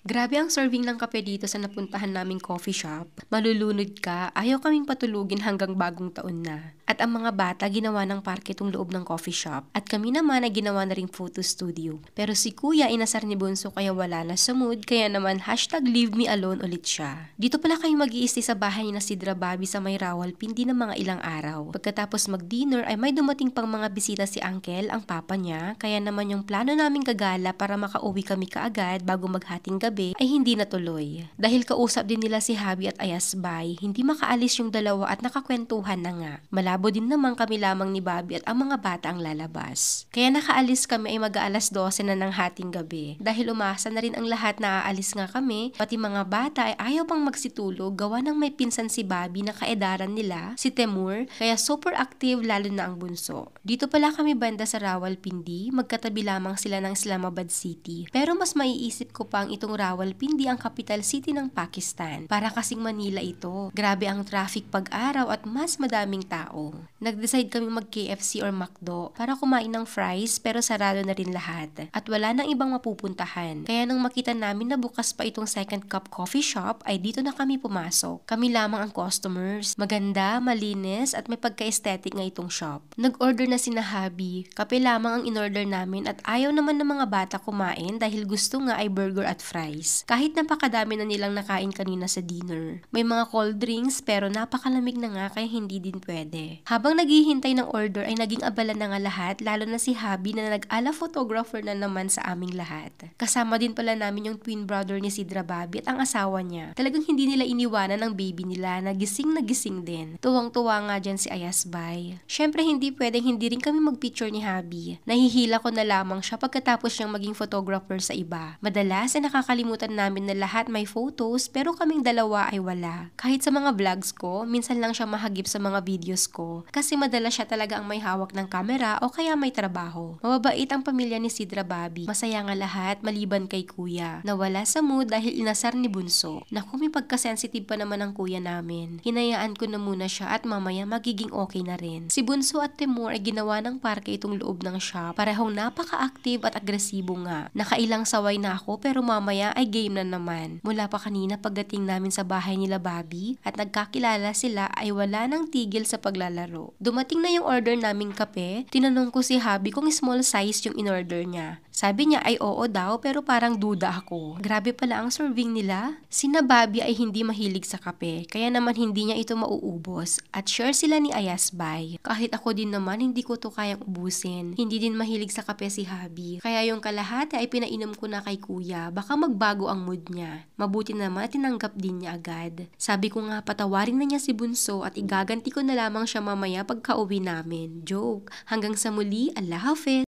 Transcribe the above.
Grabe ang serving ng kape dito sa napuntahan naming coffee shop. Malulunod ka, ayaw kaming patulugin hanggang bagong taon na. At ang mga bata ginawa ng parke itong loob ng coffee shop. At kami naman ay ginawa na ring photo studio. Pero si Kuya inasar ni Bunso kaya wala na sa mood, kaya naman #leave me alone ulit siya. Dito pala kayo mag-i-stay sa bahay ni na Sidra Bobby sa may Rawalpindi ng mga ilang araw. Pagkatapos mag-dinner ay may dumating pang mga bisita si Uncle, ang papa niya, kaya naman yung plano naming gagala para makauwi kami kaagad bago maghating gabi ay hindi natuloy. Dahil kausap din nila si Habi at Ayasbay, hindi makaalis yung dalawa at nakakwentuhan na nga. Malabo din naman kami lamang ni Bobby at ang mga bata ang lalabas. Kaya nakaalis kami ay mag-aalas 12 na ng hating gabi. Dahil umasa na rin ang lahat na aalis nga kami, pati mga bata ay ayaw pang magsitulog gawa ng may pinsan si Bobby na kaedaran nila, si Temur, kaya super active lalo na ang bunso. Dito pala kami banda sa Rawalpindi, magkatabi lamang sila ng Islamabad City. Pero mas maiisip ko pang itong Rawalpindi ang capital city ng Pakistan. Para kasing Manila ito. Grabe ang traffic pag-araw at mas madaming tao. Nag-decide kami mag-KFC or McDo para kumain ng fries pero sarado na rin lahat. At wala nang ibang mapupuntahan. Kaya nang makita namin na bukas pa itong Second Cup Coffee Shop ay dito na kami pumasok. Kami lamang ang customers. Maganda, malinis at may pagka-aesthetic nga itong shop. Nag-order na sina Habi. Kape lamang ang in-order namin at ayaw naman ng mga bata kumain dahil gusto nga ay burger at fries. Kahit napakadami na nilang nakain kanina sa dinner. May mga cold drinks pero napakalamig na nga kaya hindi din pwede. Habang naghihintay ng order ay naging abala na nga lahat, lalo na si Habi na nag-ala photographer na naman sa aming lahat. Kasama din pala namin yung twin brother ni Sidra Bobby at ang asawa niya. Talagang hindi nila iniwanan ang baby nila, nagising din. Tuwang-tuwa nga dyan si Ayasbay. Syempre hindi pwedeng hindi rin kami magpicture ni Habi. Nahihila ko na lamang siya pagkatapos niyang maging photographer sa iba. Madalas ay nakakalimutan namin na lahat may photos pero kaming dalawa ay wala. Kahit sa mga vlogs ko, minsan lang siya mahagip sa mga videos ko kasi madalas siya talaga ang may hawak ng camera o kaya may trabaho. Mababait ang pamilya ni Sidra Bobby. Masaya nga lahat maliban kay Kuya. Nawala sa mood dahil inasar ni Bunso. Naku, may pagka-sensitive pa naman ang kuya namin. Hinayaan ko na muna siya at mamaya magiging okay na rin. Si Bunso at Timur ay ginawa ng parke itong loob ng shop. Parehong napaka-active at agresibo nga. Nakailang saway na ako pero mamaya ay game na naman. Mula pa kanina pagdating namin sa bahay nila Bobby at nagkakilala sila ay wala nang tigil sa paglalaro. Dumating na yung order naming kape, tinanong ko si Habi kung small size yung in-order niya. Sabi niya ay oo daw pero parang duda ako. Grabe pala ang serving nila. Sina Bobby ay hindi mahilig sa kape kaya naman hindi niya ito mauubos at share sila ni Ayasbay. Kahit ako din naman hindi ko to kayang ubusin. Hindi din mahilig sa kape si Habi kaya yung kalahati ay pinainom ko na kay Kuya. Baka magbago ang mood niya. Mabuti naman tinanggap din niya agad. Sabi ko nga patawarin na niya si Bunso at igaganti ko na lamang siya mamaya pagka-uwi namin. Joke. Hanggang sa muli, Allah Hafiz!